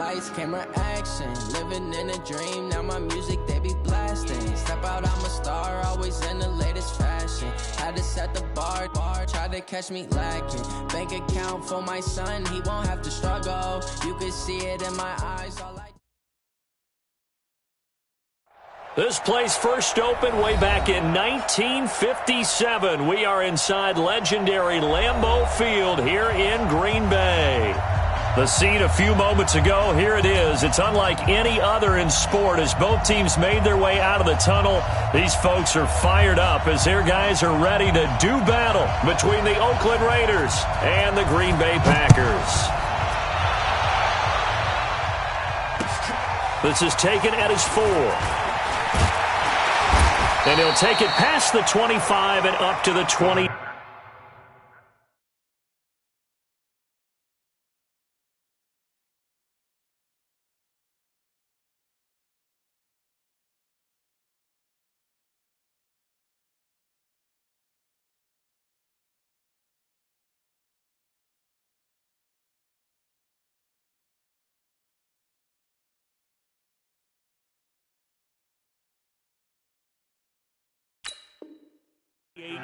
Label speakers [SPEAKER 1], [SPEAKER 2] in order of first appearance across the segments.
[SPEAKER 1] lights, camera, action. Living in a dream, now my music, they be blasting. Step out, I'm a star, always in the latest fashion. Had to set the bar, try to catch me lacking. Bank account for my son, he won't have to struggle. You can see it in my eyes, all I...
[SPEAKER 2] This place first opened way back in 1957. We are inside legendary Lambeau Field here in Green Bay. The scene a few moments ago, here it is. It's unlike any other in sport as both teams made their way out of the tunnel. These folks are fired up as their guys are ready to do battle between the Oakland Raiders and the Green Bay Packers. This is taken at his 4. And he'll take it past the 25 and up to the 20.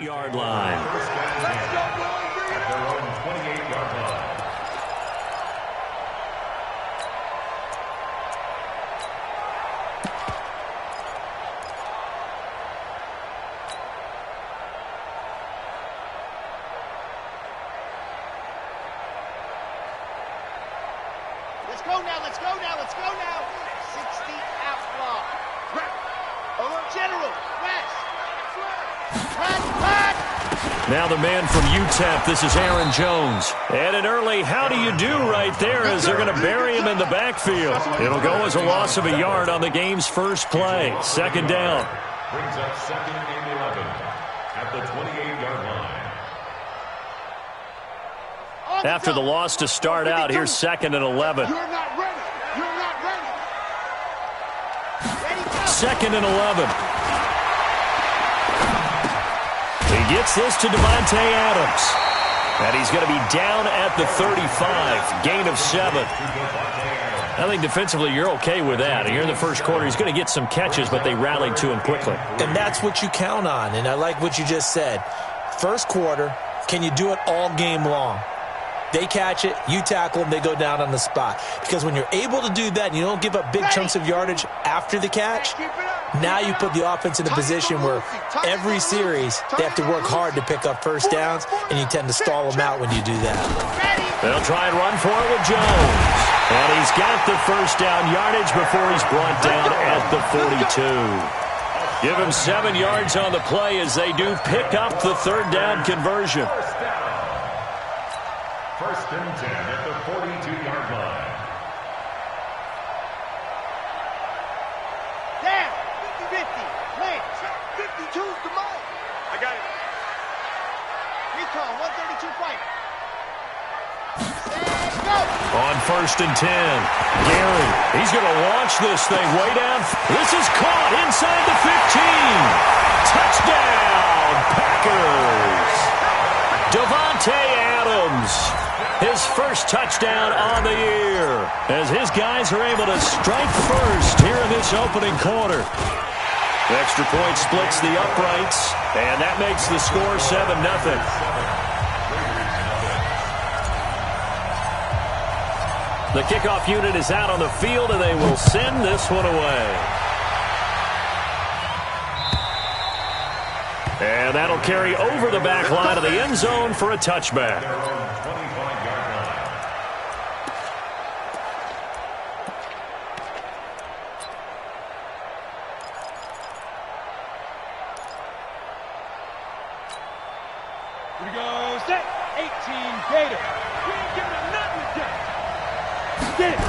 [SPEAKER 2] Yard line.
[SPEAKER 3] First down at their own 28-yard line.
[SPEAKER 4] Let's go now, let's go now, let's go now. 60 outlaw. General, West.
[SPEAKER 2] Now the man from UTEP, this is Aaron Jones. And an early how do you do right there as they're going to bury him in the backfield. It'll go as a loss of a yard on the game's first play. Second down.
[SPEAKER 3] Brings up 2nd and 11 at the 28-yard line.
[SPEAKER 2] After the loss to start out, here's 2nd and 11.
[SPEAKER 4] You're not ready. You're not ready.
[SPEAKER 2] 2nd and 11. He gets this to Davante Adams. And he's going to be down at the 35. Gain of 7. I think defensively you're okay with that. Here in the first quarter, he's going to get some catches, but they rallied to him quickly.
[SPEAKER 5] And that's what you count on. And I like what you just said. First quarter, can you do it all game long? They catch it, you tackle them, they go down on the spot. Because when you're able to do that and you don't give up big chunks of yardage after the catch, now you put the offense in a position where every series they have to work hard to pick up first downs, and you tend to stall them out when you do that.
[SPEAKER 2] They'll try and run for it with Jones. And he's got the first down yardage before he's brought down at the 42. Give him 7 yards on the play as they do pick up the third down conversion.
[SPEAKER 3] First and 10 at the 42-yard line.
[SPEAKER 4] Down. 50-50. Lance. 52's the mark. I got it. Recon. 132 fight. Go.
[SPEAKER 2] On first and 10. Gary. He's going to launch this thing way down. This is caught inside the 15. Touchdown, Packers. Davante Adams. His first touchdown on the year as his guys are able to strike first here in this opening quarter. The extra point splits the uprights, and that makes the score 7-0. The kickoff unit is out on the field, and they will send this one away. And that'll carry over the back line of the end zone for a touchback.
[SPEAKER 6] Here we go, set, 18, Gator. We ain't giving him nothing today. Get it.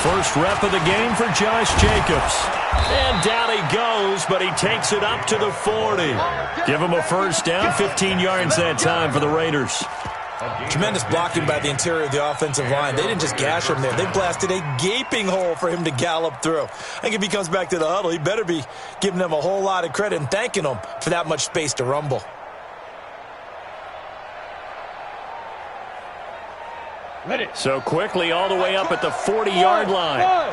[SPEAKER 2] First rep of the game for Josh Jacobs. And down he goes, but he takes it up to the 40. Give him a first down, 15 yards that time for the Raiders.
[SPEAKER 5] Tremendous blocking by the interior of the offensive line. They didn't just gash him there. They blasted a gaping hole for him to gallop through. I think if he comes back to the huddle, he better be giving them a whole lot of credit and thanking them for that much space to rumble.
[SPEAKER 6] Ready.
[SPEAKER 2] So quickly all the way up at the 40-yard line.
[SPEAKER 6] All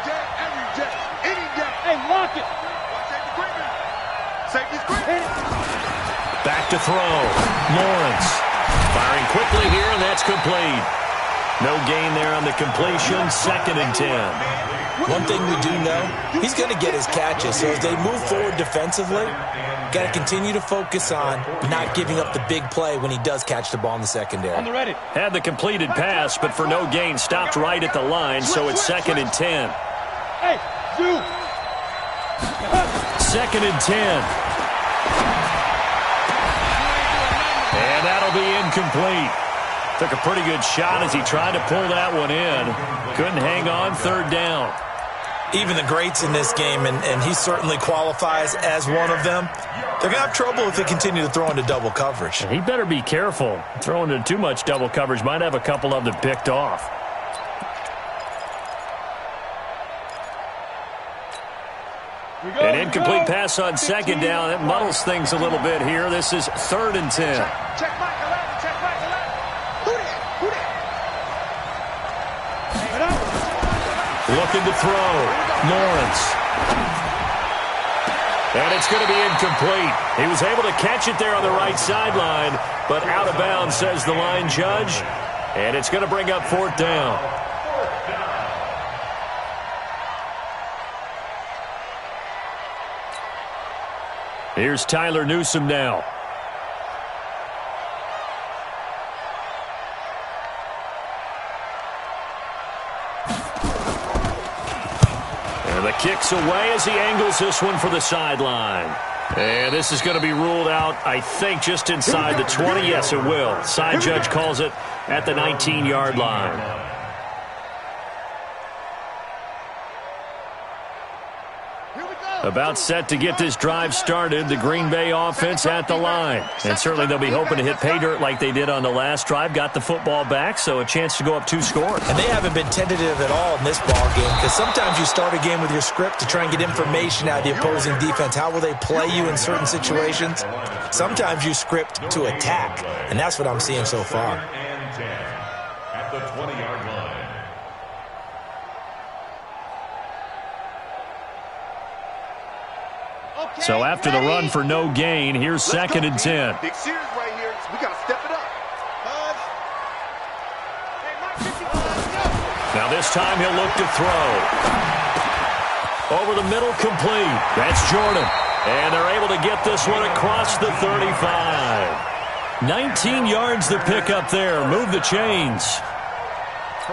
[SPEAKER 6] day, every day, any day. Hey, lock it. Safety's great.
[SPEAKER 2] Back to throw. Lawrence firing quickly here, and that's complete. No gain there on the completion. 2nd and 10.
[SPEAKER 5] One thing we do know, he's going to get his catches. So as they move forward defensively, got to continue to focus on not giving up the big play when he does catch the ball in the secondary.
[SPEAKER 6] On the ready.
[SPEAKER 2] Had the completed pass, but for no gain, stopped right at the line, so it's 2nd and 10.
[SPEAKER 6] Hey, you.
[SPEAKER 2] 2nd and 10. And that'll be incomplete. Took a pretty good shot as he tried to pull that one in. Couldn't hang on. 3rd down.
[SPEAKER 5] Even the greats in this game, and he certainly qualifies as one of them, they're going to have trouble if they continue to throw into double coverage.
[SPEAKER 2] He better be careful. Throwing into too much double coverage might have a couple of them picked off. An incomplete pass on 2nd down. That muddles things a little bit here. This is 3rd and 10.
[SPEAKER 6] Check back 11. Check back 11. Who that?
[SPEAKER 2] Looking to throw. Lawrence. And it's going to be incomplete. He was able to catch it there on the right sideline, but out of bounds, says the line judge. And it's going to bring up 4th down. Here's Tyler Newsome now. And the kick's away as he angles this one for the sideline. And this is going to be ruled out, I think, just inside the 20. Yes, it will. Side judge calls it at the 19-yard line. About set to get this drive started. The Green Bay offense at the line. And certainly they'll be hoping to hit pay dirt like they did on the last drive. Got the football back, so a chance to go up 2 scores.
[SPEAKER 5] And they haven't been tentative at all in this ball game, because sometimes you start a game with your script to try and get information out of the opposing defense. How will they play you in certain situations? Sometimes you script to attack, and that's what I'm seeing so far.
[SPEAKER 3] And 10 at the 20-yard line.
[SPEAKER 2] So after the run for no gain, here's 2nd and 10.
[SPEAKER 6] Big series right here. We got to step it up.
[SPEAKER 2] Now this time he'll look to throw. Over the middle, complete. That's Jordan. And they're able to get this one across the 35. 19 yards to pick up there. Move the chains.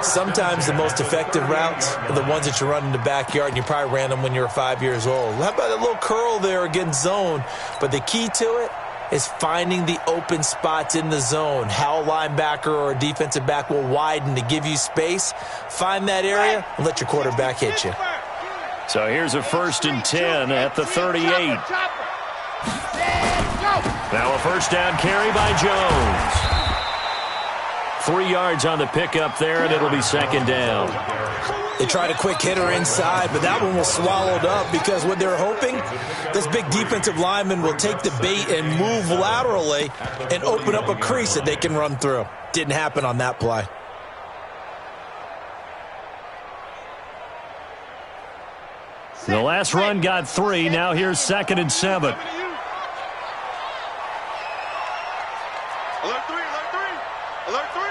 [SPEAKER 5] Sometimes the most effective routes are the ones that you run in the backyard, and you probably ran them when you were 5 years old. How about a little curl there against zone? But the key to it is finding the open spots in the zone. How a linebacker or a defensive back will widen to give you space. Find that area and let your quarterback hit you.
[SPEAKER 2] So here's a 1st and 10 at the 38. Now a 1st down carry by Jones. 3 yards on the pickup there, and it'll be 2nd down.
[SPEAKER 5] They tried a quick hitter inside, but that one was swallowed up because what they're hoping, this big defensive lineman will take the bait and move laterally and open up a crease that they can run through. Didn't happen on that play.
[SPEAKER 2] The last run got 3. Now here's 2nd and 7.
[SPEAKER 6] Alert 3, alert 3, alert 3.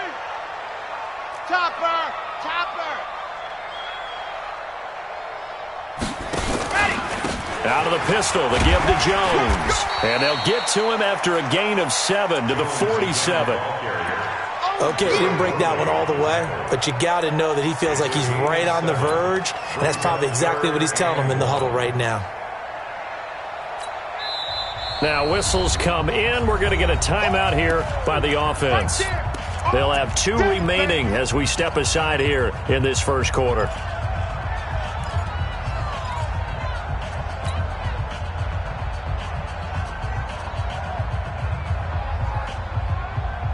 [SPEAKER 6] Topper, topper. Ready.
[SPEAKER 2] Out of the pistol, the give to Jones. And they'll get to him after a gain of 7 to the 47.
[SPEAKER 5] Okay, he didn't break that one all the way, but you got to know that he feels like he's right on the verge, and that's probably exactly what he's telling him in the huddle right now.
[SPEAKER 2] Now whistles come in. We're going to get a timeout here by the offense. They'll have 2 remaining as we step aside here in this first quarter.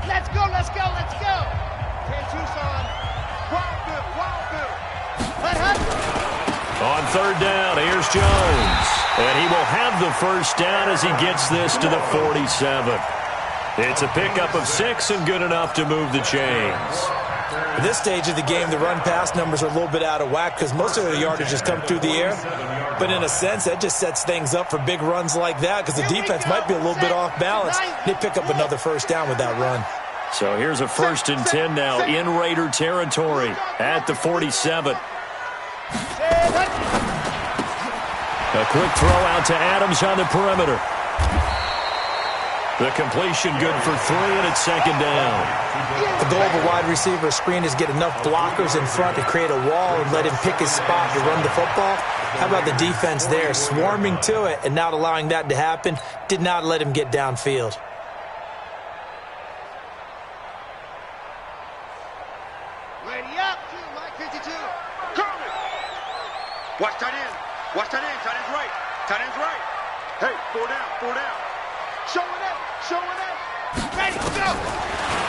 [SPEAKER 4] Let's go, let's go, let's go. 10 Tucson. Wild bill.
[SPEAKER 2] On 3rd down, here's Jones. And he will have the 1st down as he gets this to the 47. It's a pickup of 6 and good enough to move the chains.
[SPEAKER 5] At this stage of the game, the run-pass numbers are a little bit out of whack because most of the yardage has come through the air. But in a sense, that just sets things up for big runs like that because the defense might be a little bit off balance. They pick up another first down with that run.
[SPEAKER 2] So here's a 1st and 10 now in Raider territory at the 47. A quick throw out to Adams on the perimeter. The completion good for 3, and it's 2nd down.
[SPEAKER 5] The goal of a wide receiver screen is get enough blockers in front to create a wall and let him pick his spot to run the football. How about the defense there, swarming to it and not allowing that to happen? Did not let him get downfield.
[SPEAKER 4] Ready up, Mike 52.
[SPEAKER 6] Coming. Watch tight end. Watch tight end. Tight end's right. Tight end's right. Hey, 4 down. 4 down. Showing up. Showing up.
[SPEAKER 4] Ready, go.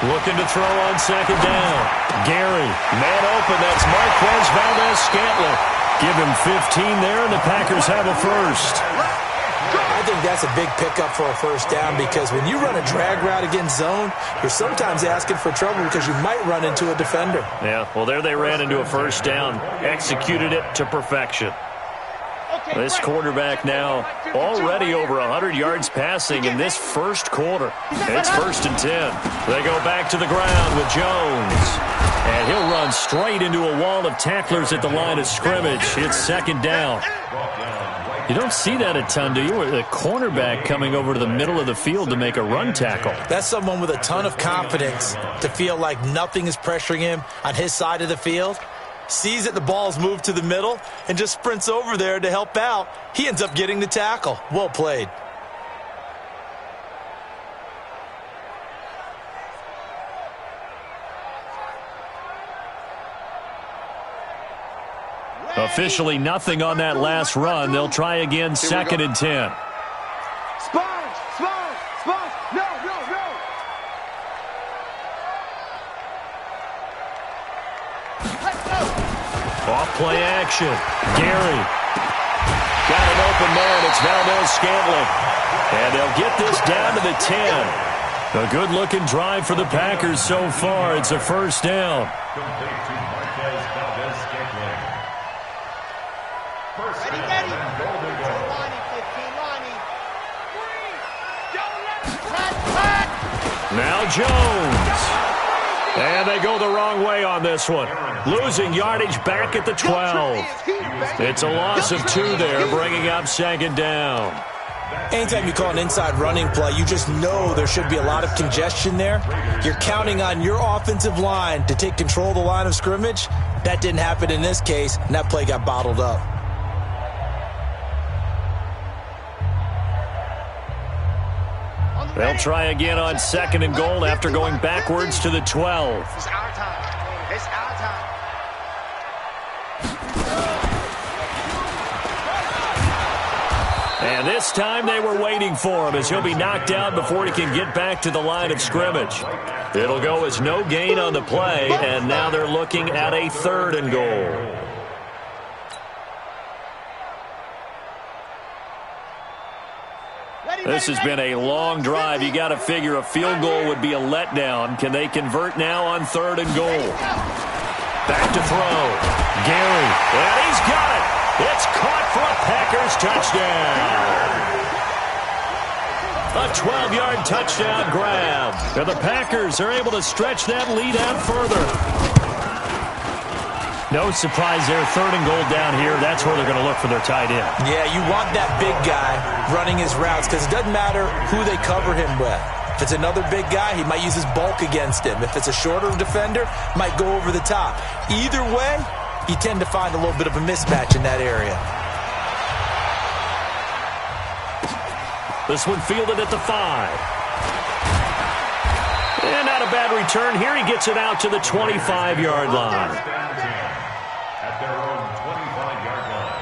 [SPEAKER 2] Looking to throw on 2nd down. Gary, man open. That's Marquez Valdez-Scantling. Give him 15 there, and the Packers have a first.
[SPEAKER 5] I think that's a big pickup for a first down because when you run a drag route against zone, you're sometimes asking for trouble because you might run into a defender.
[SPEAKER 2] Yeah, well, there they ran into a first down. Executed it to perfection. This quarterback now already over 100 yards passing in this first quarter. It's 1st and 10. They go back to the ground with Jones. And he'll run straight into a wall of tacklers at the line of scrimmage. It's 2nd down. You don't see that a ton, do you? The cornerback coming over to the middle of the field to make a run tackle.
[SPEAKER 5] That's someone with a ton of confidence to feel like nothing is pressuring him on his side of the field. Sees that the ball's moved to the middle and just sprints over there to help out. He ends up getting the tackle. Well played.
[SPEAKER 2] Officially nothing on that last run. They'll try again, 2nd and 10.
[SPEAKER 6] Sponge. Sponge. Sponge. No, no, no.
[SPEAKER 2] Off play action. Gary. Got an open man. It's Valdez-Scantling. And they'll get this down to the 10. A good-looking drive for the Packers so far. It's a first down.
[SPEAKER 3] Complete to Marquez Valdez-Scantling. First
[SPEAKER 4] Ready,
[SPEAKER 3] down,
[SPEAKER 4] ready.
[SPEAKER 3] Golden.
[SPEAKER 4] Lonnie, 15, Lonnie.
[SPEAKER 2] Now Jones. And they go the wrong way on this one. Losing yardage back at the 12. It's a loss of 2 there, bringing up 2nd down.
[SPEAKER 5] Anytime you call an inside running play, you just know there should be a lot of congestion there. You're counting on your offensive line to take control of the line of scrimmage. That didn't happen in this case, and that play got bottled up.
[SPEAKER 2] They'll try again on 2nd and goal after going backwards to the 12.
[SPEAKER 4] It's our time. It's our time.
[SPEAKER 2] And this time they were waiting for him as he'll be knocked down before he can get back to the line of scrimmage. It'll go as no gain on the play, and now they're looking at a 3rd and goal. This has been a long drive. You got to figure a field goal would be a letdown. Can they convert now on 3rd and goal? Back to throw. Gary. And he's got it. It's caught for a Packers touchdown. A 12-yard touchdown grab. And the Packers are able to stretch that lead out further. No surprise there. 3rd and goal down here. That's where they're going to look for their tight end.
[SPEAKER 5] Yeah, you want that big guy running his routes because it doesn't matter who they cover him with. If it's another big guy, he might use his bulk against him. If it's a shorter defender, might go over the top. Either way, you tend to find a little bit of a mismatch in that area.
[SPEAKER 2] This one fielded at the 5. And not a bad return. Here he gets it out to the 25-yard line.
[SPEAKER 3] At their own 25-yard line.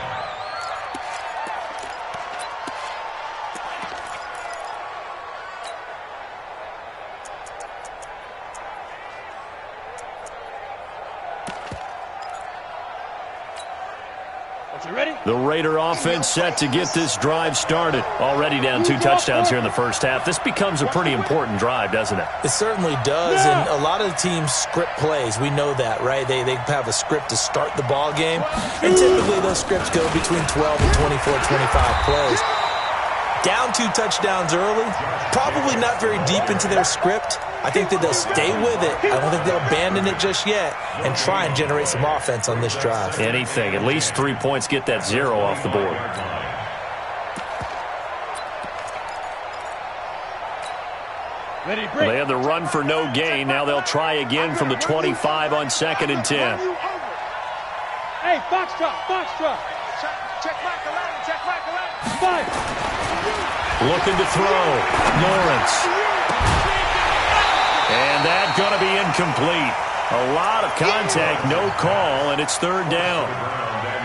[SPEAKER 2] The Raider offense set to get this drive started. Already down 2 touchdowns here in the first half. This becomes a pretty important drive, doesn't it?
[SPEAKER 5] It certainly does, and a lot of the teams script plays. We know that, right? They have a script to start the ball game, and typically those scripts go between 12 and 24, 25 plays. Down 2 touchdowns early, probably not very deep into their script. I think that they'll stay with it. I don't think they'll abandon it just yet and try and generate some offense on this drive.
[SPEAKER 2] Anything. At least 3 points, get that 0 off the board. They had the run for no gain. Now they'll try again from the 25 on 2nd and 10.
[SPEAKER 7] Hey, box drop.
[SPEAKER 4] Check back around.
[SPEAKER 7] 5.
[SPEAKER 2] Looking to throw. Lawrence. And that's going to be incomplete. A lot of contact, no call, and it's 3rd down.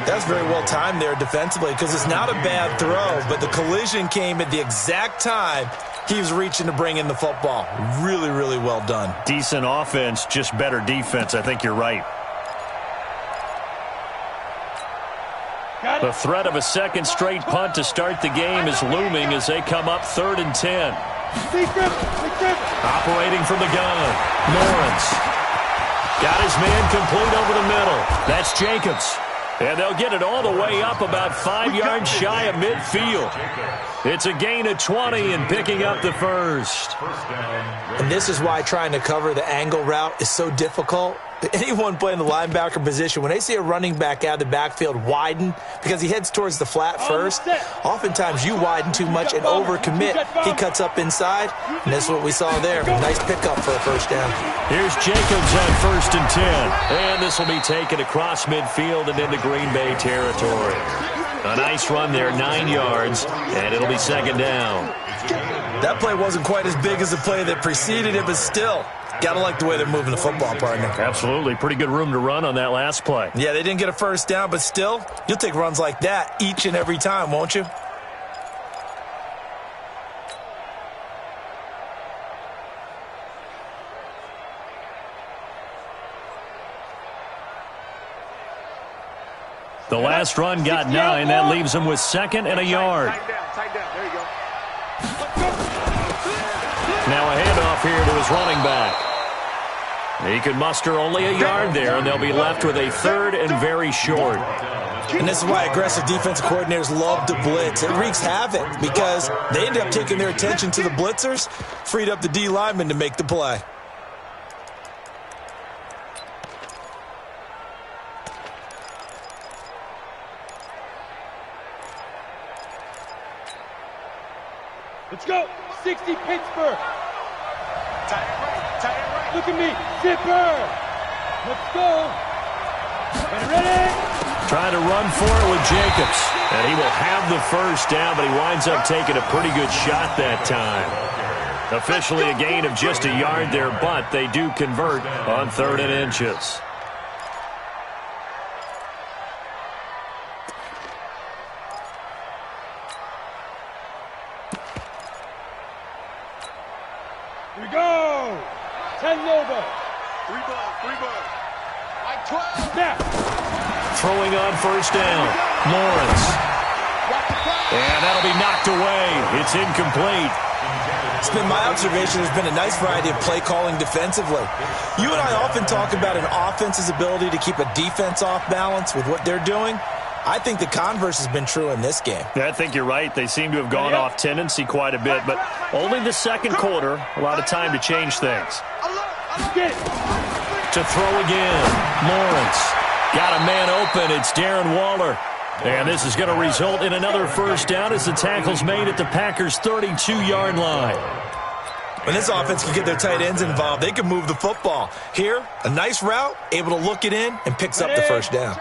[SPEAKER 5] That's very well timed there defensively because it's not a bad throw, but the collision came at the exact time he was reaching to bring in the football. Really, really well done.
[SPEAKER 2] Decent offense, just better defense. I think you're right. The threat of a second straight punt to start the game is looming as they come up 3rd and 10. Operating from the gun. Lawrence. Got his man complete over the middle. That's Jacobs. And they'll get it all the way up about 5 yards shy of midfield. It's a gain of 20 and picking up the first.
[SPEAKER 5] And this is why trying to cover the angle route is so difficult. Anyone playing the linebacker position, when they see a running back out of the backfield widen because he heads towards the flat first, oftentimes you widen too much and overcommit. He cuts up inside, and that's what we saw there. Nice pickup for a first down.
[SPEAKER 2] Here's Jacobs on 1st and 10. And this will be taken across midfield and into Green Bay territory. A nice run there, 9 yards, and it'll be 2nd down.
[SPEAKER 5] That play wasn't quite as big as the play that preceded it, but still, got to like the way they're moving the football, partner.
[SPEAKER 2] Absolutely. Pretty good room to run on that last play.
[SPEAKER 5] Yeah, they didn't get a first down, but still, you'll take runs like that each and every time, won't you?
[SPEAKER 2] The last run got 9. That leaves them with 2nd and a yard.
[SPEAKER 4] Tight down. There you go.
[SPEAKER 2] Now a handoff here to his running back. He could muster only a yard there, and they'll be left with a 3rd and very short.
[SPEAKER 5] And this is why aggressive defensive coordinators love to blitz. It wreaks havoc because they end up taking their attention to the blitzers, freed up the D lineman to make the play.
[SPEAKER 7] Let's go. 60 Pittsburgh.
[SPEAKER 4] Tight end right.
[SPEAKER 7] Look at me. Zipper. Let's go. Ready?
[SPEAKER 2] Trying to run for it with Jacobs. And he will have the first down, but he winds up taking a pretty good shot that time. Officially a gain of just a yard there, but they do convert on 3rd and inches.
[SPEAKER 7] Here we go. 10 over.
[SPEAKER 4] 3 ball. Like 12.
[SPEAKER 7] Snap.
[SPEAKER 2] Throwing on first down. Lawrence. And that'll be knocked away. It's incomplete.
[SPEAKER 5] It's been my observation there's been a nice variety of play calling defensively. You and I often talk about an offense's ability to keep a defense off balance with what they're doing. I think the converse has been true in this game.
[SPEAKER 2] Yeah, I think you're right. They seem to have gone off tendency quite a bit, but only the second quarter, a lot of time to change things. To throw again, Lawrence. Got a man open. It's Darren Waller. And this is going to result in another first down as the tackle's made at the Packers' 32-yard line.
[SPEAKER 5] When this offense can get their tight ends involved, they can move the football. Here, a nice route, able to look it in, and picks up the first down.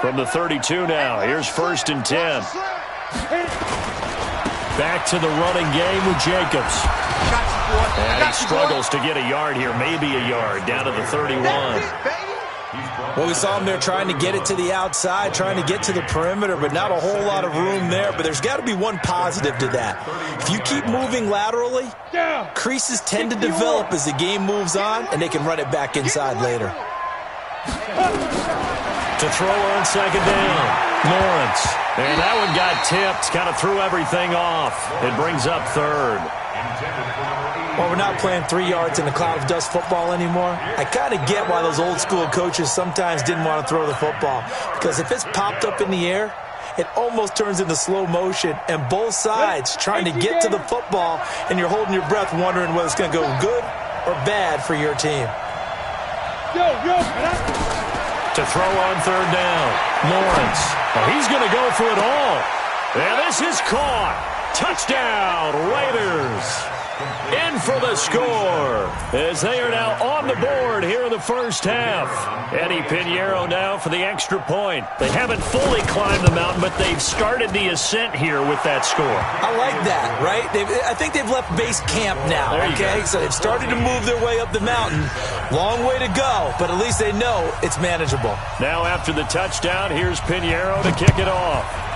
[SPEAKER 2] From the 32 now, here's 1st and 10. Back to the running game with Jacobs. And he struggles to get a yard here, maybe a yard, down to the 31.
[SPEAKER 5] Well, we saw him there trying to get it to the outside, trying to get to the perimeter, but not a whole lot of room there. But there's got to be one positive to that. If you keep moving laterally, creases tend to develop as the game moves on, and they can run it back inside later.
[SPEAKER 2] To To throw on second down, Lawrence. And that one got tipped, kind of threw everything off. It brings up third.
[SPEAKER 5] Well, we're not playing 3 yards in a cloud of dust football anymore. I kind of get why those old school coaches sometimes didn't want to throw the football. Because if it's popped up in the air, it almost turns into slow motion, and both sides trying to get to the football, and you're holding your breath wondering whether it's going to go good or bad for your team.
[SPEAKER 2] To throw on third down, Lawrence. Well, he's going to go for it all. And this is caught. Touchdown, Raiders. In for the score as they are now on the board here in the first half. Eddie Pinheiro now for the extra point. They haven't fully climbed the mountain, but they've started the ascent here with that score.
[SPEAKER 5] I like that, right? I think they've left base camp now, okay? So they've started to move their way up the mountain. Long way to go, but at least they know it's manageable.
[SPEAKER 2] Now after the touchdown, here's Pinheiro to kick it off.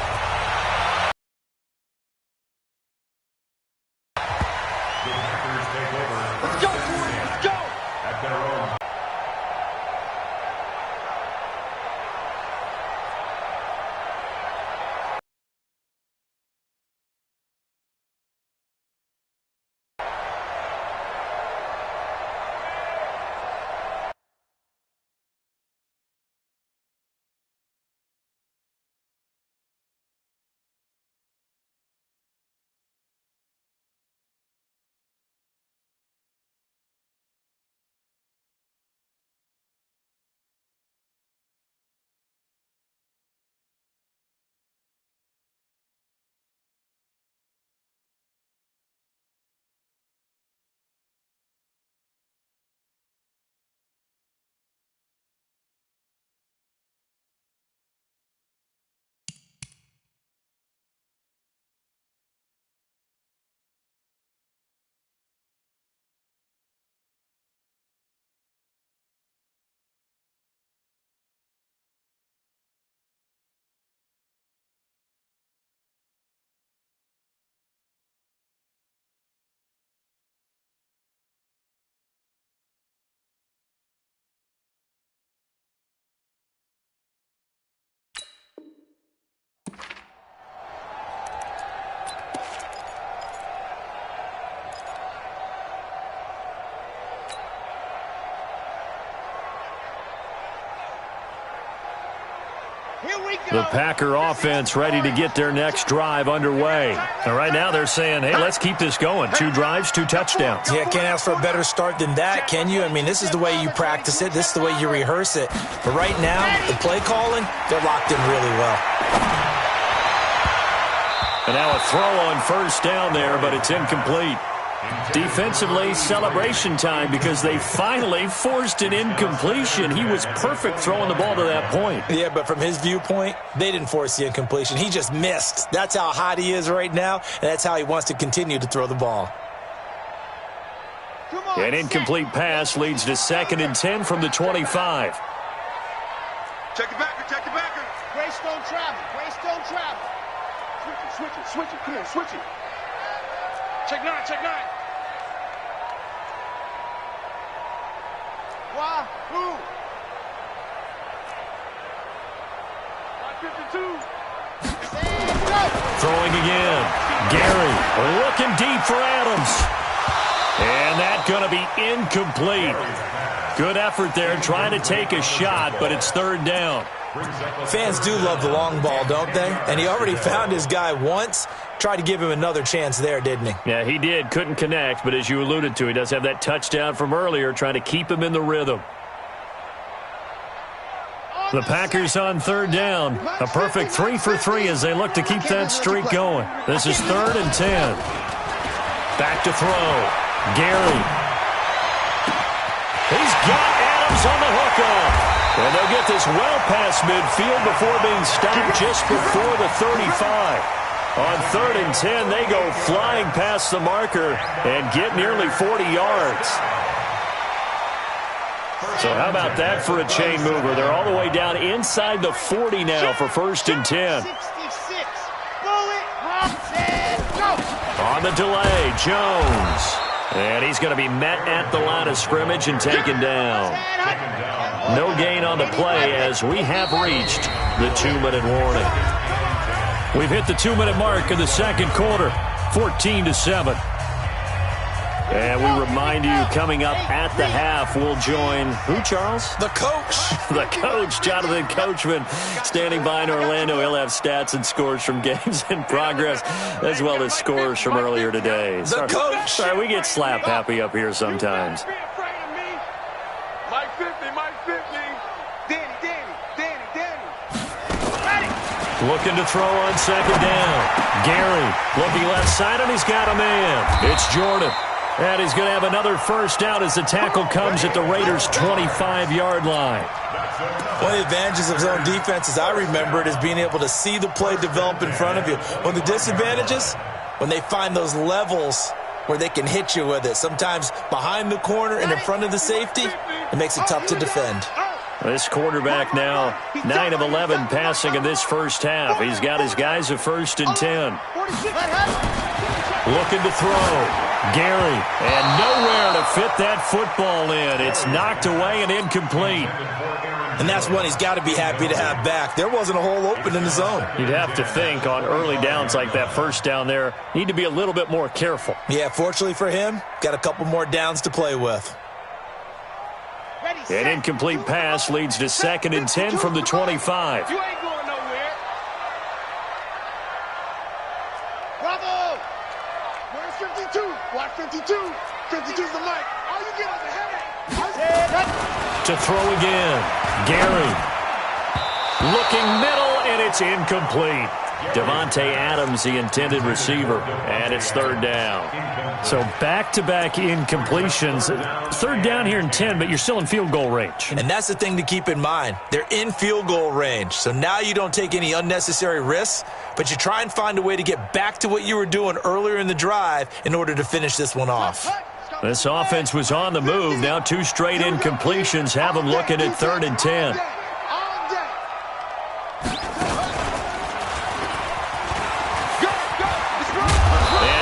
[SPEAKER 2] The Packer offense ready to get their next drive underway. And right now they're saying, hey, let's keep this going. 2 drives, 2 touchdowns.
[SPEAKER 5] Yeah, can't ask for a better start than that, can you? I mean, this is the way you practice it. This is the way you rehearse it. But right now, the play calling, they're locked in really well.
[SPEAKER 2] And now a throw on first down there, but it's incomplete. Defensively, celebration time because they finally forced an incompletion. He was perfect throwing the ball to that point.
[SPEAKER 5] Yeah, but from his viewpoint, they didn't force the incompletion. He just missed. That's how hot he is right now, and that's how he wants to continue to throw the ball.
[SPEAKER 2] An incomplete pass leads to 2nd and 10 from the 25.
[SPEAKER 6] Check it back, check it back.
[SPEAKER 4] Grace don't travel. Grace don't travel.
[SPEAKER 6] Switch it. Come on, switch it. Check 9, check 9.
[SPEAKER 4] Why? Who?
[SPEAKER 6] 52.
[SPEAKER 2] Throwing again. Gary looking deep for Adams. And that's going to be incomplete. Good effort there trying to take a shot, but it's 3rd down.
[SPEAKER 5] Fans do love the long ball, don't they? And he already found his guy once. Tried to give him another chance there, didn't he?
[SPEAKER 2] Yeah, he did. Couldn't connect, but as you alluded to, he does have that touchdown from earlier, trying to keep him in the rhythm. The Packers on 3rd down. A perfect 3 for 3 as they look to keep that streak going. This is 3rd and 10. Back to throw. Gary. He's got Adams on the hookup. And they'll get this well past midfield before being stopped just before the 35. On 3rd and 10, they go flying past the marker and get nearly 40 yards. So how about that for a chain mover? They're all the way down inside the 40 now for 1st and 10.
[SPEAKER 4] 66. Bullet, hop, and go.
[SPEAKER 2] On the delay, Jones. And he's going to be met at the line of scrimmage and taken down. No gain on the play as we have reached the 2-minute warning. We've hit the 2-minute mark in the second quarter, 14-7. And we remind you, coming up at the half, we'll join who, Charles?
[SPEAKER 5] The coach.
[SPEAKER 2] The coach, Jonathan Coachman, standing by in Orlando. He'll have stats and scores from games in progress, as well as scores from earlier today.
[SPEAKER 5] The coach.
[SPEAKER 2] Sorry, we get slap happy up here sometimes.
[SPEAKER 6] Mike 50, Mike 50. Danny.
[SPEAKER 2] Looking to throw on second down. Gary looking left side, and he's got a man. It's Jordan. And he's going to have another first down as the tackle comes at the Raiders' 25-yard line.
[SPEAKER 5] One of the advantages of zone defense, as I remember it, is being able to see the play develop in front of you. One of the disadvantages, when they find those levels where they can hit you with it. Sometimes behind the corner and in front of the safety, it makes it tough to defend.
[SPEAKER 2] This quarterback now 9 of 11 passing in this first half. He's got his guys at 1st and 10. Looking to throw. Gary, and nowhere to fit that football in. It's knocked away and incomplete.
[SPEAKER 5] And that's one he's got to be happy to have back. There wasn't a hole open in the zone.
[SPEAKER 2] You'd have to think on early downs like that first down there, need to be a little bit more careful.
[SPEAKER 5] Yeah, fortunately for him, got a couple more downs to play with.
[SPEAKER 2] An incomplete pass leads to 2nd and 10 from the 25.
[SPEAKER 4] You ain't going nowhere. Bravo! Where's 52? Watch 52. 52's the mic. Oh, you get on the head.
[SPEAKER 2] To throw again. Gary. Looking middle, and it's incomplete. Devontae Adams, the intended receiver, and it's 3rd down. So back-to-back incompletions. 3rd down here in 10, but you're still in field goal range.
[SPEAKER 5] And that's the thing to keep in mind. They're in field goal range. So now you don't take any unnecessary risks, but you try and find a way to get back to what you were doing earlier in the drive in order to finish this one off.
[SPEAKER 2] This offense was on the move. Now 2 straight incompletions have them looking at 3rd and 10.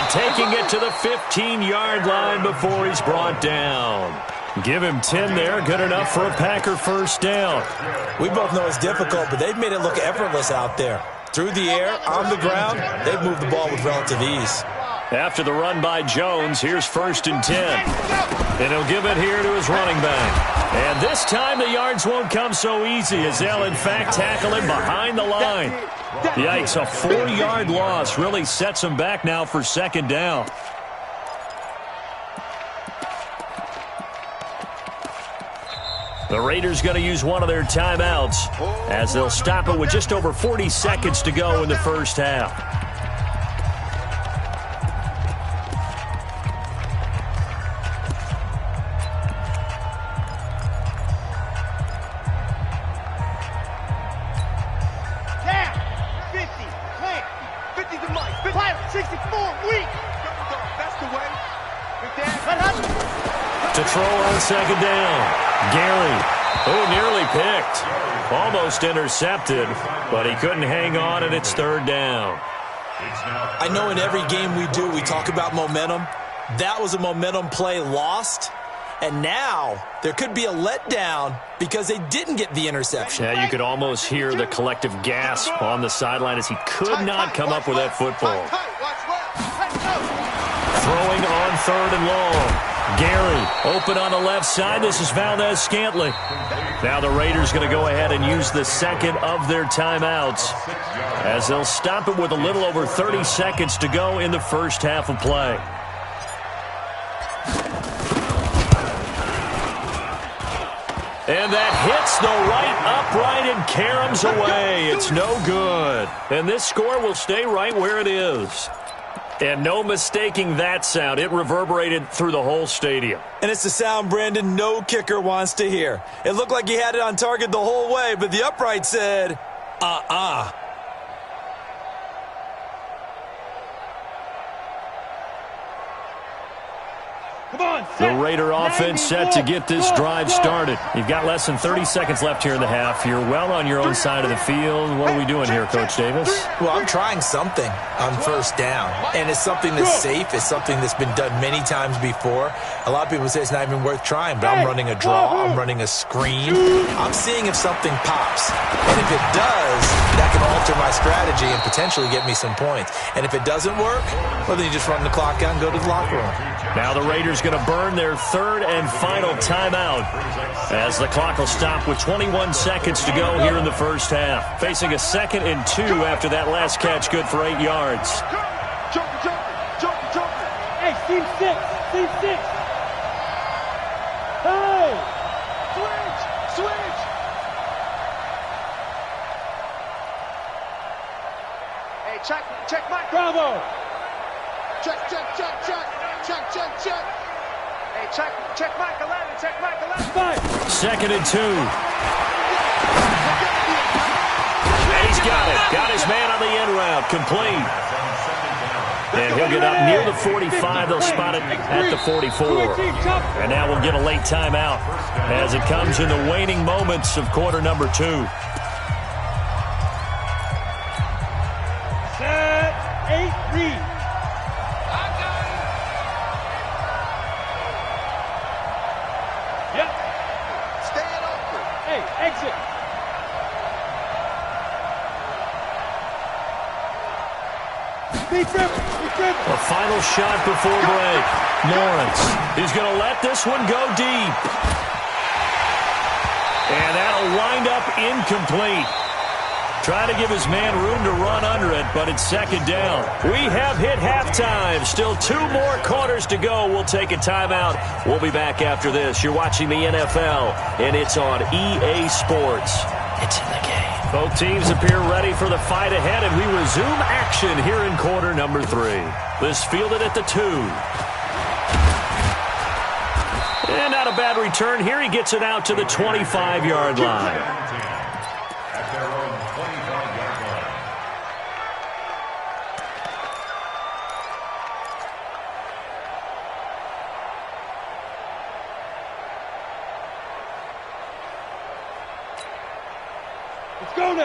[SPEAKER 2] Taking it to the 15-yard line before he's brought down. Give him 10 there. Good enough for a Packer first down.
[SPEAKER 5] We both know it's difficult, but they've made it look effortless out there. Through the air, on the ground, they've moved the ball with relative ease.
[SPEAKER 2] After the run by Jones, here's 1st and 10. And he'll give it here to his running back. And this time the yards won't come so easy as they'll, in fact, tackle him behind the line. Yikes, a 4-yard loss really sets him back now for 2nd down. The Raiders going to use one of their timeouts as they'll stop it with just over 40 seconds to go in the first half. To throw on 2nd down. Gary, nearly picked. Almost intercepted, but he couldn't hang on, and it's 3rd down.
[SPEAKER 5] I know in every game we do, we talk about momentum. That was a momentum play lost. And now there could be a letdown because they didn't get the interception.
[SPEAKER 2] Yeah, you could almost hear the collective gasp on the sideline as he could not come up with that football. Throwing on 3rd and long. Gary open on the left side. This is Valdez-Scantling. Now the Raiders going to go ahead and use the 2nd of their timeouts as they'll stop it with a little over 30 seconds to go in the first half of play. And that hits the right upright and caroms away. It's no good. And this score will stay right where it is. And no mistaking that sound. It reverberated through the whole stadium.
[SPEAKER 5] And it's the sound, Brandon, no kicker wants to hear. It looked like he had it on target the whole way, but the upright said,
[SPEAKER 2] The Raider offense set to get this drive started. You've got less than 30 seconds left here in the half. You're well on your own side of the field. What are we doing here, Coach Davis?
[SPEAKER 5] Well, I'm trying something on first down, and it's something that's safe. It's something that's been done many times before. A lot of people say it's not even worth trying, but I'm running a draw. I'm running a screen. I'm seeing if something pops. And if it does, that can alter my strategy and potentially get me some points. And if it doesn't work, well, then you just run the clock out and go to the locker room.
[SPEAKER 2] Now the Raiders going to burn their third and final timeout as the clock will stop with 21 seconds to go here in the first half. Facing a 2nd and 2 after that last catch, good for 8 yards.
[SPEAKER 7] Hey, team 6. Team 6. Hey!
[SPEAKER 4] Switch! Hey, check Mike.
[SPEAKER 7] Bravo!
[SPEAKER 4] Check. Hey, check Mike 11. Check Mike 11.
[SPEAKER 7] 5.
[SPEAKER 2] 2nd and 2. And he's got it. Got his man on the end route. Complete. And he'll get up near the 45. They'll spot it at the 44. And now we'll get a late timeout as it comes in the waning moments of quarter number 2.
[SPEAKER 7] Set. 8. Read. Yep.
[SPEAKER 4] Staying open.
[SPEAKER 7] Hey, exit. Be driven.
[SPEAKER 2] A final shot before break. Lawrence is going to let this one go deep. And that'll wind up incomplete. Trying to give his man room to run under it, but it's 2nd down. We have hit halftime. Still 2 more quarters to go. We'll take a timeout. We'll be back after this. You're watching the NFL, and it's on EA Sports. It's in the game. Both teams appear ready for the fight ahead, and we resume action here in quarter number 3. This fielded at the 2. And not a bad return here. He gets it out to the 25-yard line.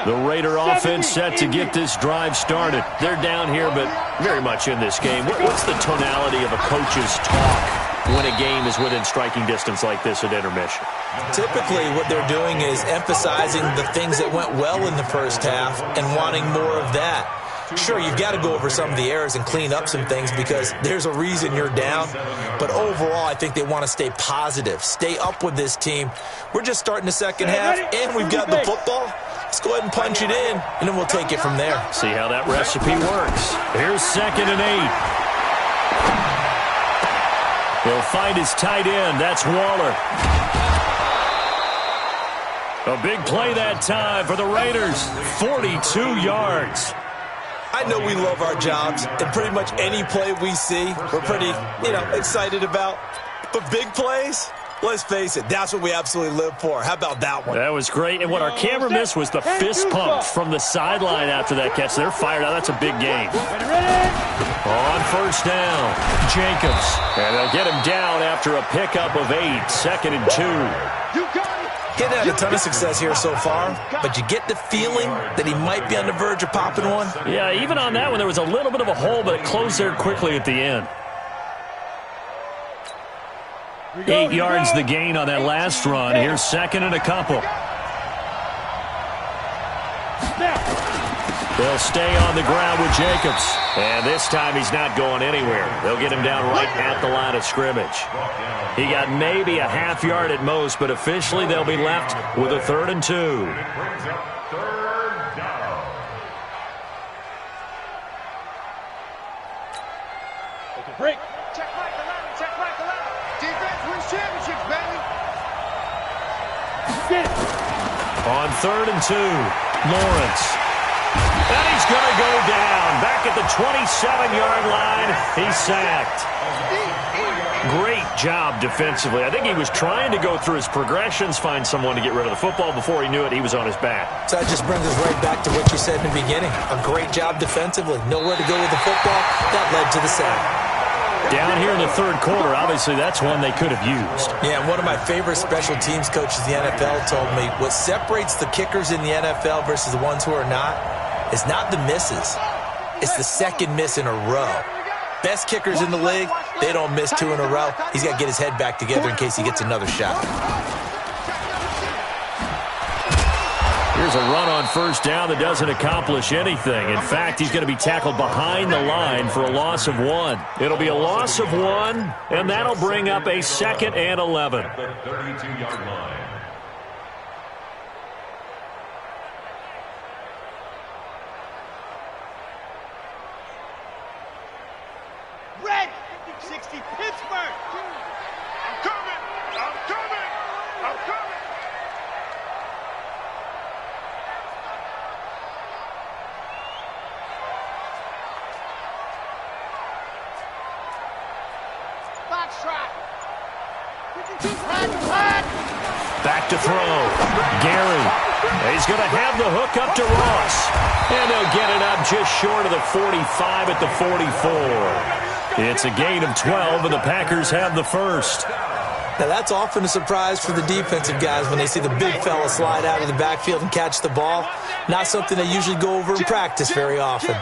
[SPEAKER 2] The Raider offense set to get this drive started. They're down here, but very much in this game. What's the tonality of a coach's talk when a game is within striking distance like this at intermission?
[SPEAKER 5] Typically, what they're doing is emphasizing the things that went well in the first half and wanting more of that. Sure, you've got to go over some of the errors and clean up some things because there's a reason you're down. But overall, I think they want to stay positive, stay up with this team. We're just starting the second half, and we've got the football. Let's go ahead and punch it in, and then we'll take it from there.
[SPEAKER 2] See how that recipe works. Here's 2nd and 8. He'll find his tight end. That's Waller. A big play that time for the Raiders. 42 yards.
[SPEAKER 5] I know we love our jobs, and pretty much any play we see, we're pretty, excited about. But big plays, let's face it, that's what we absolutely live for. How about that one?
[SPEAKER 2] That was great. And what our camera missed was the fist pump from the sideline after that catch. They're fired out. That's a big game. On first down, Jacobs. And they'll get him down after a pickup of 8. 2nd and 2.
[SPEAKER 4] You got it.
[SPEAKER 5] He's had a ton of success here so far, but you get the feeling that he might be on the verge of popping one.
[SPEAKER 2] Yeah, even on that one, there was a little bit of a hole, but it closed there quickly at the end. 8 yards the gain on that last run. Here's 2nd and a couple. They'll stay on the ground with Jacobs. And this time he's not going anywhere. They'll get him down right at the line of scrimmage. He got maybe a half yard at most, but officially they'll be left with a 3rd and 2.
[SPEAKER 7] Break.
[SPEAKER 4] Check Mike 11. Check Mike 11. Defense wins championships, baby.
[SPEAKER 7] Get it.
[SPEAKER 2] On 3rd and 2, Lawrence. And he's going to go down. Back at the 27-yard line, he's sacked. Great job defensively. I think he was trying to go through his progressions, find someone to get rid of the football. Before he knew it, he was on his back.
[SPEAKER 5] So that just brings us right back to what you said in the beginning. A great job defensively. Nowhere to go with the football. That led to the sack.
[SPEAKER 2] Down here in the third quarter, obviously that's one they could have used.
[SPEAKER 5] Yeah, and one of my favorite special teams coaches in the NFL told me what separates the kickers in the NFL versus the ones who are not is not the misses. It's the second miss in a row. Best kickers in the league, they don't miss 2 in a row. He's got to get his head back together in case he gets another shot.
[SPEAKER 2] Here's a run on first down that doesn't accomplish anything. In fact, he's going to be tackled behind the line for a loss of 1. It'll be a loss of 1, and that'll bring up a 2nd and 11.
[SPEAKER 3] At the 32-yard line.
[SPEAKER 4] Red 60 Pittsburgh. I'm coming. I'm coming. I'm coming. Foxtrot. 52 hot.
[SPEAKER 2] Back to throw. Gary. He's going to have the hook up to Ross. And they'll get it up just short of the 45 at the 44. It's a gain of 12, and the Packers have the first.
[SPEAKER 5] Now, that's often a surprise for the defensive guys when they see the big fella slide out of the backfield and catch the ball. Not something they usually go over in practice very often.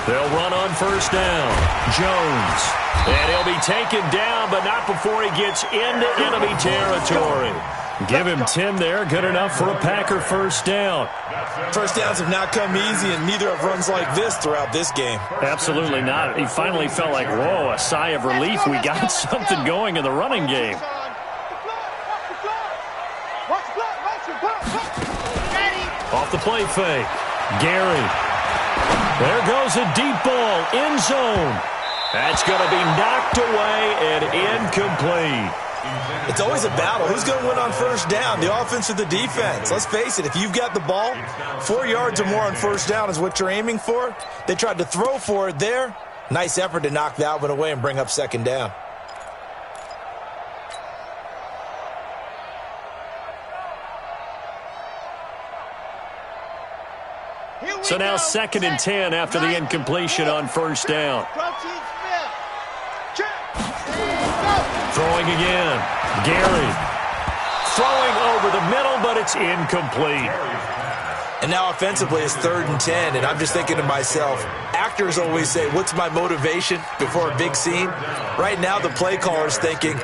[SPEAKER 2] They'll run on first down. Jones. And he'll be taken down, but not before he gets into enemy territory. Give him 10 there. Good enough for a Packer first down.
[SPEAKER 5] First downs have not come easy, and neither have runs like this throughout this game.
[SPEAKER 2] Absolutely not. He finally felt like, whoa, a sigh of relief. We got something going in the running game. Off the play fake. Gary. There goes a deep ball. End zone. That's going to be knocked away and incomplete.
[SPEAKER 5] It's always a battle. Who's going to win on first down, the offense or the defense? Let's face it, if you've got the ball, 4 yards or more on first down is what you're aiming for. They tried to throw for it there. Nice effort to knock that one away and bring up second down.
[SPEAKER 2] So now 2nd and 10 after the incompletion on first down. Throwing again. Gary. Throwing over the middle, but it's incomplete.
[SPEAKER 5] And now offensively it's 3rd and 10, and I'm just thinking to myself, actors always say, what's my motivation before a big scene? Right now the play caller's thinking,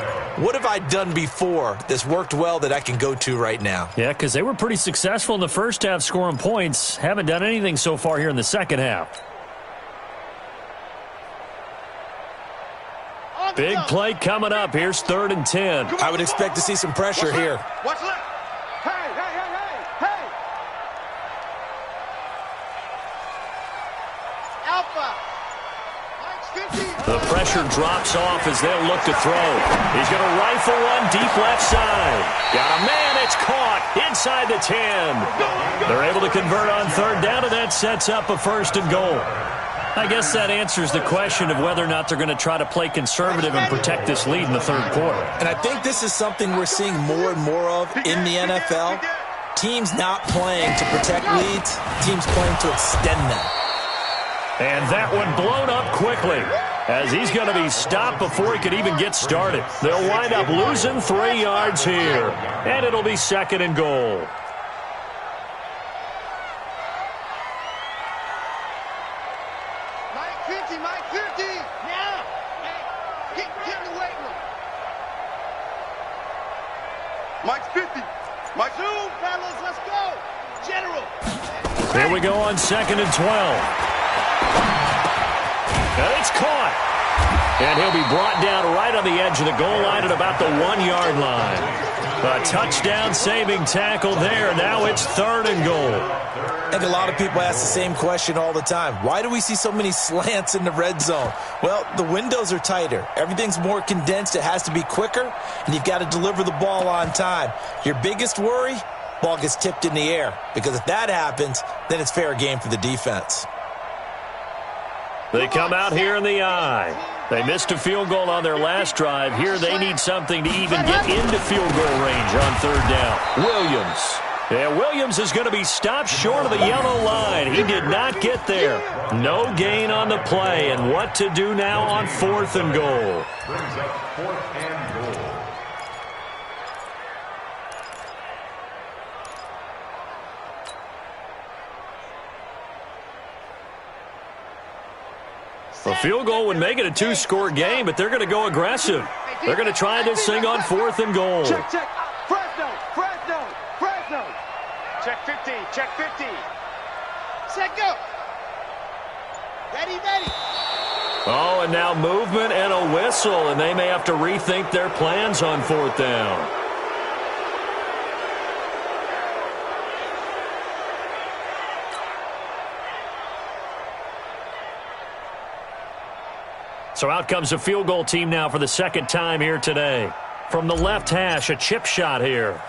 [SPEAKER 5] what have I done before that's worked well that I can go to right now?
[SPEAKER 2] Yeah, because they were pretty successful in the first half scoring points. Haven't done anything so far here in the second half. Big play coming up. Here's 3rd and 10.
[SPEAKER 5] I would expect to see some pressure here.
[SPEAKER 6] What's left?
[SPEAKER 4] Hey, hey, hey, hey, hey. Alpha.
[SPEAKER 2] The pressure drops off as they'll look to throw. He's going to rifle one deep left side. Got a man. It's caught inside the 10. They're able to convert on 3rd down, and that sets up a 1st and goal. I guess that answers the question of whether or not they're going to try to play conservative and protect this lead in the 3rd quarter.
[SPEAKER 5] And I think this is something we're seeing more and more of in the NFL. Teams not playing to protect leads, teams playing to extend them.
[SPEAKER 2] And that one blown up quickly as he's going to be stopped before he could even get started. They'll wind up losing 3 yards here, and it'll be 2nd and goal.
[SPEAKER 4] Mike 50. Now. Get in the weight room.
[SPEAKER 6] Mike's 50. Mike's
[SPEAKER 4] Zoom, fellas, let's go. General.
[SPEAKER 2] Here we go on 2nd and 12. And it's caught. And he'll be brought down right on the edge of the goal line at about the 1-yard line. A touchdown-saving tackle there. Now it's 3rd and goal.
[SPEAKER 5] I think a lot of people ask the same question all the time. Why do we see so many slants in the red zone? Well, the windows are tighter. Everything's more condensed. It has to be quicker, and you've got to deliver the ball on time. Your biggest worry, ball gets tipped in the air, because if that happens, then it's fair game for the defense.
[SPEAKER 2] They come out here in the eye. They missed a field goal on their last drive. Here they need something to even get into field goal range on third down. Williams. Yeah, Williams is going to be stopped short of the yellow line. He did not get there. No gain on the play. And what to do now on 4th and goal?
[SPEAKER 3] Brings up 4th and goal.
[SPEAKER 2] A field goal would make it a 2-score game, but they're going to go aggressive. They're going to try this thing on 4th and goal.
[SPEAKER 4] Check, check. Fresno, Fresno, Fresno. Check 50, check 50. Set, go. Ready, ready.
[SPEAKER 2] Oh, and now movement and a whistle, and they may have to rethink their plans on 4th down. So out comes a field goal team now for the second time here today. From the left hash, a chip shot here.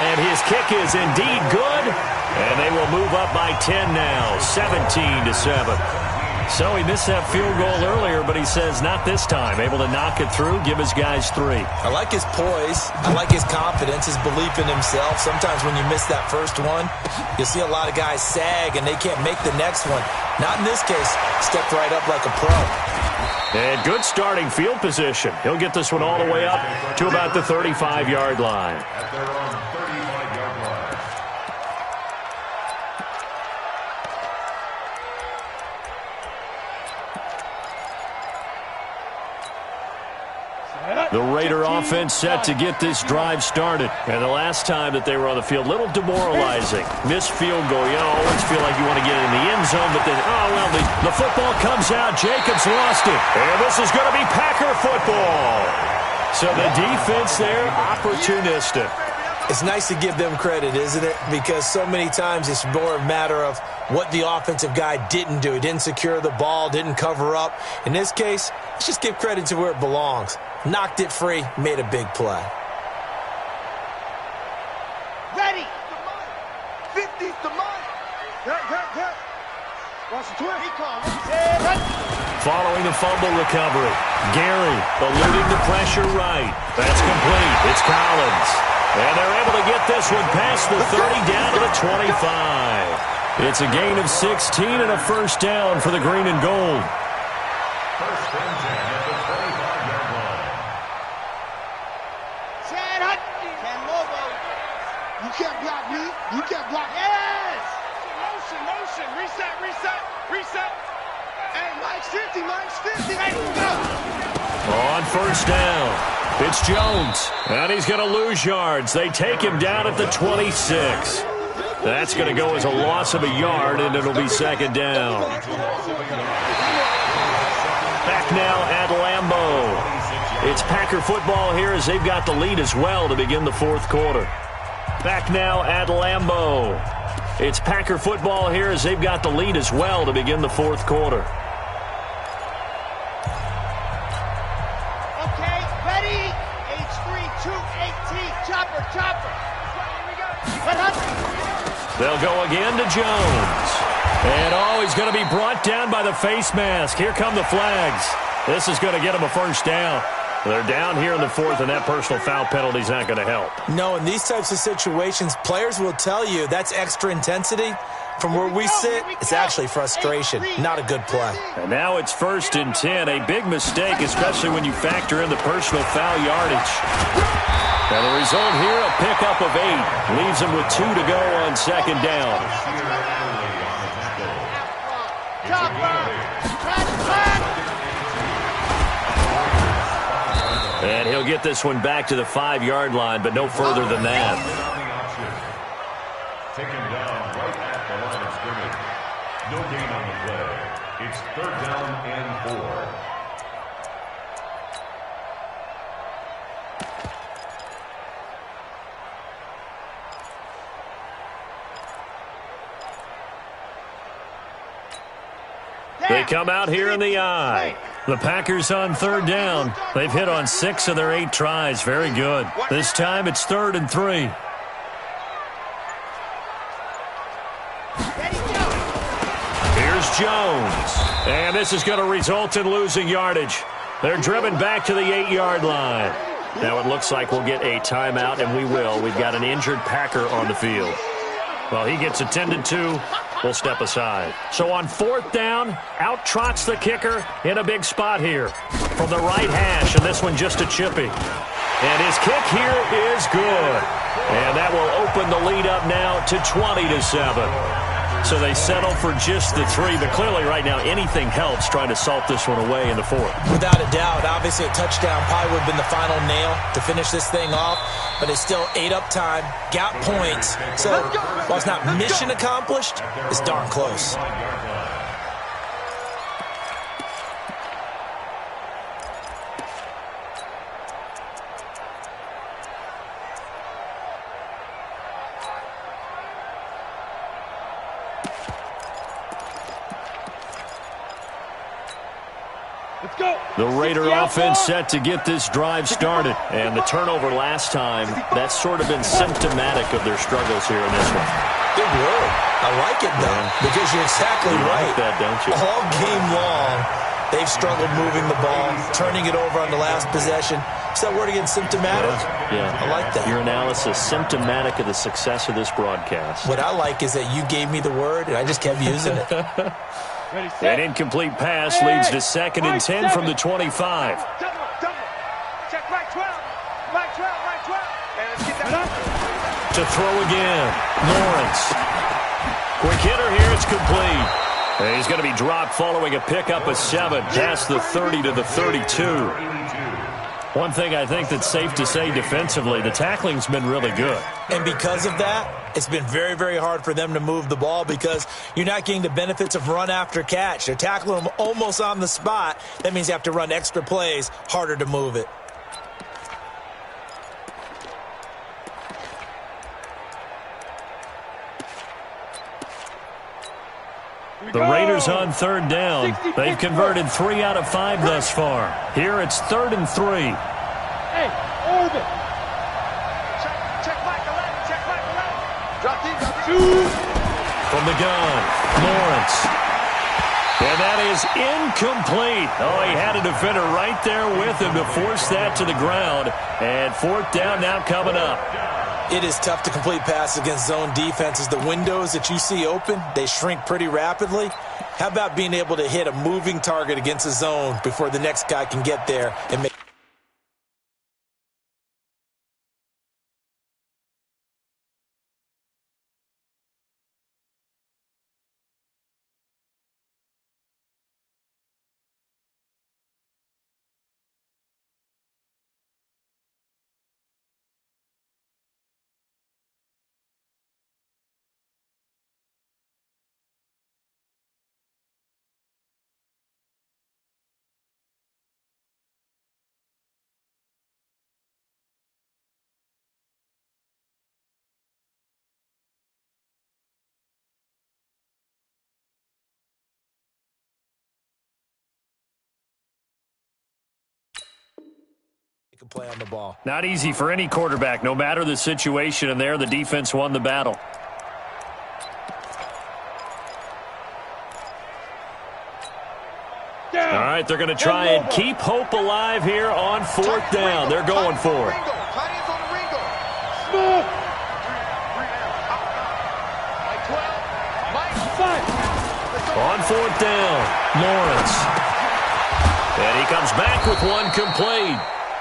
[SPEAKER 2] And his kick is indeed good. And they will move up by 10 now, 17-7. So he missed that field goal earlier, but he says not this time. Able to knock it through, give his guys 3.
[SPEAKER 5] I like his poise. I like his confidence, his belief in himself. Sometimes when you miss that first one, you'll see a lot of guys sag and they can't make the next one. Not in this case. Stepped right up like a pro.
[SPEAKER 2] And good starting field position. He'll get this one all the way up to about the 35-yard line.
[SPEAKER 3] At their own 35-yard line.
[SPEAKER 2] The Raider offense set to get this drive started. And the last time that they were on the field, little demoralizing. Missed field goal. You always feel like you want to get in the end zone, but then, oh, well, the football comes out. Jacobs lost it. And this is going to be Packer football. So the defense there, opportunistic.
[SPEAKER 5] It's nice to give them credit, isn't it? Because so many times it's more a matter of what the offensive guy didn't do. He didn't secure the ball, didn't cover up. In this case, let's just give credit to where it belongs. Knocked it free, made a big play.
[SPEAKER 4] Ready. 50's the money. Hurt. Watch the twist. He comes.
[SPEAKER 2] Following the fumble recovery, Gary eluding the pressure right. That's complete. It's Collins. And they're able to get this one past the 30 down to the 25. It's a gain of 16 and a first down for the green and gold.
[SPEAKER 3] First and 10 at the 25-yard line.
[SPEAKER 4] Chad Hut. Ken Lobo. You can't block me. You can't block. Yes. Motion. Reset. Hey, Mike's 50. Hey, go.
[SPEAKER 2] On first down, it's Jones. And he's going to lose yards. They take him down at the 26. That's going to go as a loss of a yard, and it'll be second down. Back now at Lambeau. It's Packer football here as they've got the lead as well to begin the fourth quarter. Back now at Lambeau. It's Packer football here as they've got the lead as well to begin the fourth quarter.
[SPEAKER 4] Okay, ready. H3-2-8T. Chopper.
[SPEAKER 2] They'll go again to Jones. And, oh, he's going to be brought down by the face mask. Here come the flags. This is going to get him a first down. They're down here in the fourth, and that personal foul penalty is not going to help.
[SPEAKER 5] No, in these types of situations, players will tell you that's extra intensity. From where we sit, it's actually frustration, not a good play.
[SPEAKER 2] And now it's 1st and 10. A big mistake, especially when you factor in the personal foul yardage. And the result here, a pickup of 8. Leaves him with 2 to go on second down. And he'll get this one back to the 5-yard line, but no further than that.
[SPEAKER 3] Taken down right at the line of scrimmage. No gain on the play. It's 3rd down and 4.
[SPEAKER 2] They come out here in the eye. The Packers on 3rd down. They've hit on 6 of their 8 tries. Very good. This time it's 3rd and 3. Here's Here's Jones. And this is going to result in losing yardage. They're driven back to the 8-yard line. Now it looks like we'll get a timeout, and we will. We've got an injured Packer on the field. Well, he gets attended to. We'll step aside. So on 4th down, out trots the kicker in a big spot here from the right hash, and this one just a chippy. And his kick here is good. And that will open the lead up now to 20-7. So they settle for just the 3, but clearly right now anything helps trying to salt this one away in the 4th.
[SPEAKER 5] Without a doubt, obviously a touchdown probably would have been the final nail to finish this thing off, but it's still 8 up time, got points. So while it's not mission accomplished, it's darn close.
[SPEAKER 2] The Raider offense set to get this drive started. And the turnover last time, that's sort of been symptomatic of their struggles here in this one.
[SPEAKER 5] Good word. I like it, though, because you're exactly right.
[SPEAKER 2] Like that, don't you?
[SPEAKER 5] All game long, they've struggled moving the ball, turning it over on the last possession. Is that word again, symptomatic?
[SPEAKER 2] Yeah.
[SPEAKER 5] I like that.
[SPEAKER 2] Your analysis, symptomatic of the success of this broadcast.
[SPEAKER 5] What I like is that you gave me the word, and I just kept using it.
[SPEAKER 2] An incomplete pass leads to 2nd and 10 from the 25.
[SPEAKER 4] Double. Check right 12. Right 12. And let's get that.
[SPEAKER 2] To throw again, Lawrence. Quick hitter here, it's complete. And he's going to be dropped following a pickup of 7 past the 30 to the 32. One thing I think that's safe to say defensively, the tackling's been really good.
[SPEAKER 5] And because of that, it's been very, very hard for them to move the ball because you're not getting the benefits of run after catch. They're tackling them almost on the spot. That means you have to run extra plays, harder to move it.
[SPEAKER 2] The Raiders on 3rd down. They've converted 3 out of 5 thus far. Here it's 3rd and 3.
[SPEAKER 7] Hey, orbit.
[SPEAKER 4] Check right 11. Check right 11. Drop deep.
[SPEAKER 2] From the gun, Lawrence. And that is incomplete. Oh, he had a defender right there with him to force that to the ground. And 4th down now coming up.
[SPEAKER 5] It is tough to complete passes against zone defenses. The windows that you see open, they shrink pretty rapidly. How about being able to hit a moving target against a zone before the next guy can get there and make... can play on the ball.
[SPEAKER 2] Not easy for any quarterback, no matter the situation, and there the defense won the battle.
[SPEAKER 7] Down.
[SPEAKER 2] All right, they're going to try and keep hope alive here on 4th down. They're going for it.
[SPEAKER 7] Smooth.
[SPEAKER 2] On 4th down, Lawrence. And he comes back with one complete.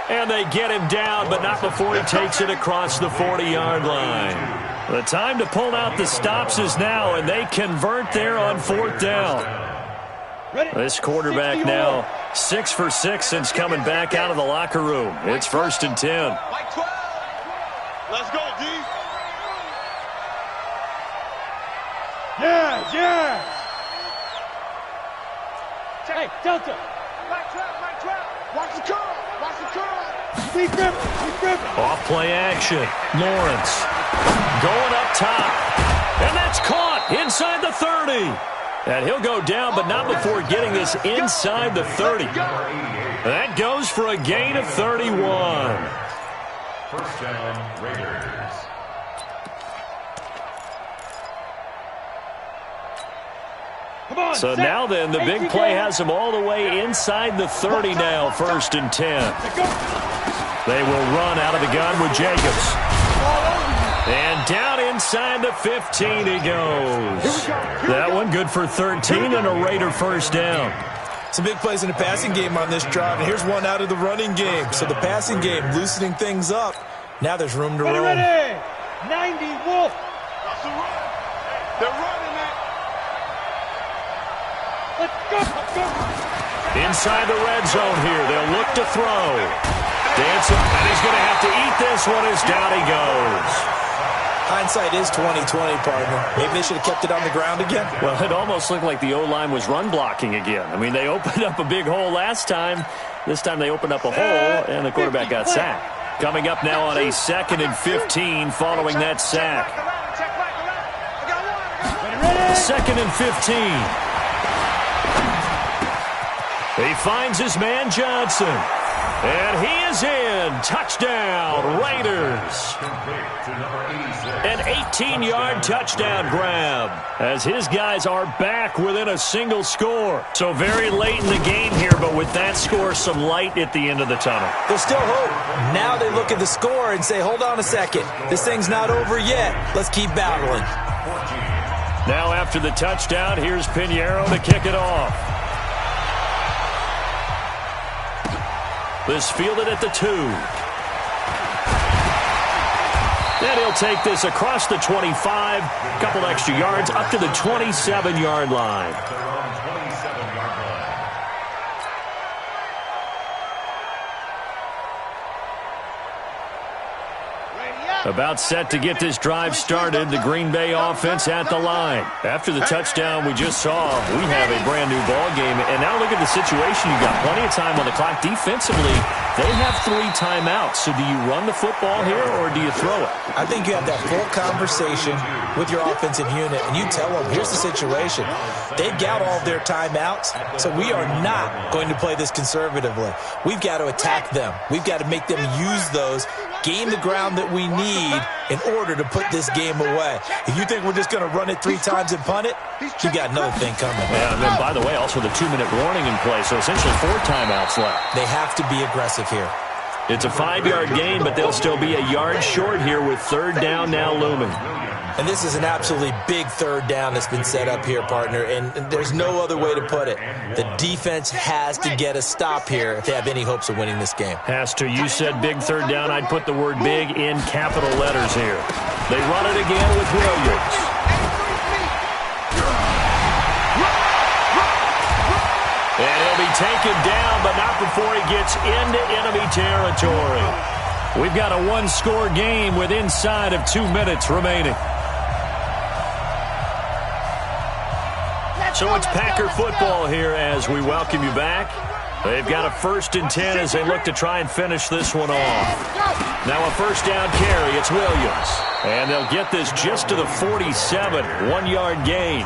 [SPEAKER 2] And they get him down, but not before he takes it across the 40-yard line. The time to pull out the stops is now, and they convert there on 4th down. This quarterback now 6 for 6 since coming back out of the locker room. It's 1st and 10.
[SPEAKER 4] Let's go, D.
[SPEAKER 7] Yeah. Hey, Delta.
[SPEAKER 4] Right 12. Watch the curl.
[SPEAKER 7] Be gripping.
[SPEAKER 2] Off play action. Lawrence going up top. And that's caught inside the 30. And he'll go down, but not before getting this inside the 30. That goes for a gain of 31.
[SPEAKER 3] 1st down, Raiders.
[SPEAKER 2] So now then, the big play has them all the way inside the 30 now, 1st and 10. They will run out of the gun with Jacobs. And down inside the 15 he goes. That one good for 13 and a Raider 1st down.
[SPEAKER 5] Some big plays in the passing game on this drive, and here's one out of the running game. So the passing game loosening things up. Now there's room to roam.
[SPEAKER 7] Ready. 90, Wolf.
[SPEAKER 6] That's the run. They're running it.
[SPEAKER 7] Let's go.
[SPEAKER 2] Inside the red zone here. They'll look to throw. Dancing, and he's going to have to eat this one as down he goes.
[SPEAKER 5] Hindsight is 20/20, partner. Maybe they should have kept it on the ground again.
[SPEAKER 2] Well, it almost looked like the O-line was run blocking again. I mean, they opened up a big hole last time. This time they opened up a hole, and the quarterback got sacked. Coming up now on a 2nd and 15 following that sack. 2nd and 15. He finds his man Johnson. And he is in. Touchdown, Raiders. An 18-yard touchdown grab as his guys are back within a single score. So very late in the game here, but with that score, some light at the end of the tunnel.
[SPEAKER 5] There's still hope. Now they look at the score and say, hold on a second. This thing's not over yet. Let's keep battling.
[SPEAKER 2] Now after the touchdown, here's Pinheiro to kick it off. This fielded at the 2. And he'll take this across the 25. Couple extra yards up to the 27-yard line. About set to get this drive started, the Green Bay offense at the line. After the touchdown we just saw, we have a brand-new ball game. And now look at the situation. You've got plenty of time on the clock. Defensively, they have 3 timeouts. So do you run the football here or do you throw it?
[SPEAKER 5] I think you have that full conversation with your offensive unit, and you tell them, here's the situation. They've got all of their timeouts, so we are not going to play this conservatively. We've got to attack them. We've got to make them use those, gain the ground that we need in order to put this game away. If you think we're just going to run it 3 times and punt it, you got another thing coming.
[SPEAKER 2] Yeah, and then, by the way, also the 2-minute warning in play, so essentially 4 timeouts left.
[SPEAKER 5] They have to be aggressive here.
[SPEAKER 2] It's a 5-yard gain, but they'll still be a yard short here with 3rd down now looming.
[SPEAKER 5] And this is an absolutely big 3rd down that's been set up here, partner, and there's no other way to put it. The defense has to get a stop here if they have any hopes of winning this game.
[SPEAKER 2] Has to. You said big 3rd down. I'd put the word big in capital letters here. They run it again with Williams. And he'll be taken down, but not before he gets into enemy territory. We've got a 1-score game with inside of 2 minutes remaining. So it's Packer football here as we welcome you back. They've got a 1st and 10 as they look to try and finish this one off. Now a 1st down carry. It's Williams. And they'll get this just to the 47. 1-yard gain.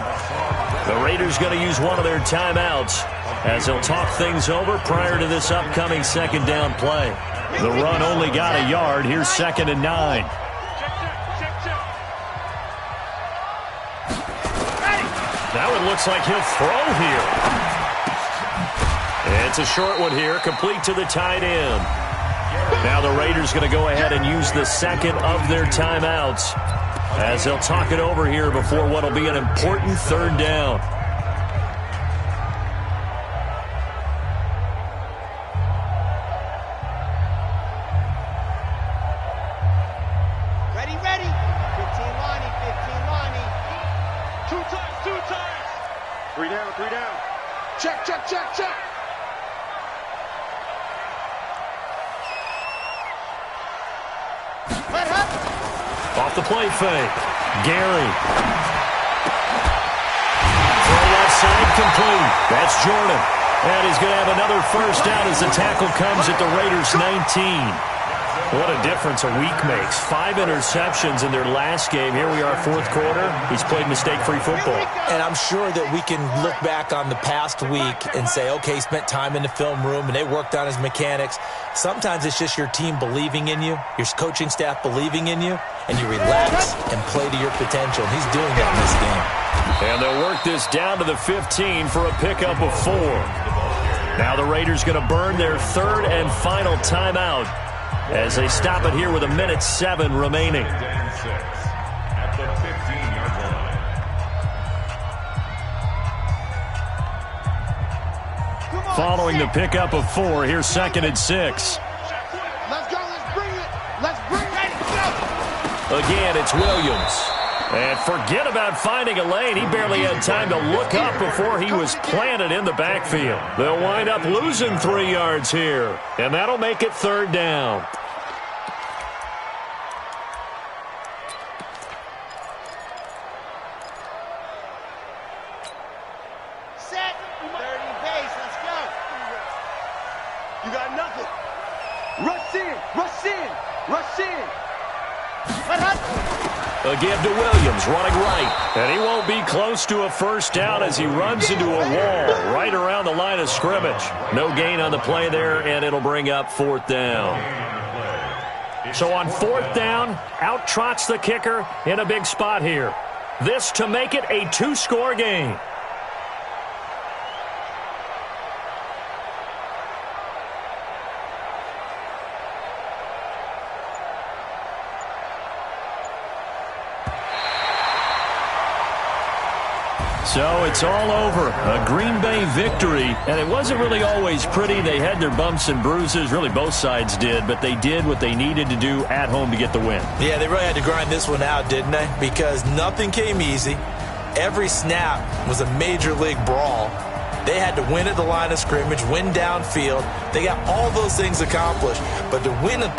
[SPEAKER 2] The Raiders going to use one of their timeouts as they'll talk things over prior to this upcoming 2nd down play. The run only got a yard. Here's 2nd and 9. Now it looks like he'll throw here. It's a short one here, complete to the tight end. Now the Raiders going to go ahead and use the 2nd of their timeouts as they'll talk it over here before what will be an important 3rd down.
[SPEAKER 4] Ready. 15 Lonnie. 2 times.
[SPEAKER 6] 3 down.
[SPEAKER 4] Check.
[SPEAKER 2] Off the play fake. Gary. Throw left side complete. That's Jordan. And he's going to have another 1st down as the tackle comes at the Raiders' 19. What a difference a week makes. 5 interceptions in their last game. Here we are, 4th quarter. He's played mistake-free football.
[SPEAKER 5] And I'm sure that we can look back on the past week and say, okay, he spent time in the film room and they worked on his mechanics. Sometimes it's just your team believing in you, your coaching staff believing in you, and you relax and play to your potential. And he's doing that in this game.
[SPEAKER 2] And And they'll work this down to the 15 for a pickup of 4. Now the Raiders going to burn their third and final timeout as they stop it here with 1:07 remaining.
[SPEAKER 3] At the 15-yard line.
[SPEAKER 2] Following the pickup of 4, here's 2nd and 6.
[SPEAKER 4] Let's go. Let's bring it. Let's bring it. Go.
[SPEAKER 2] Again, it's Williams. And forget about finding a lane. He barely had time to look up before he was planted in the backfield. They'll wind up losing 3 yards here. And that'll make it 3rd down.
[SPEAKER 4] Set. 30 pace. Let's go. You got nothing. Rush in. Rush in. Rush in.
[SPEAKER 2] Again to Williams, running right. And he won't be close to a 1st down as he runs into a wall right around the line of scrimmage. No gain on the play there, and it'll bring up 4th down. So on 4th down, out trots the kicker in a big spot here. This to make it a 2-score game. So it's all over. A Green Bay victory, and it wasn't really always pretty. They had their bumps and bruises. Really, both sides did, but they did what they needed to do at home to get the win.
[SPEAKER 5] Yeah, they really had to grind this one out, didn't they? Because nothing came easy. Every snap was a major league brawl. They had to win at the line of scrimmage, win downfield. They got all those things accomplished, but to win a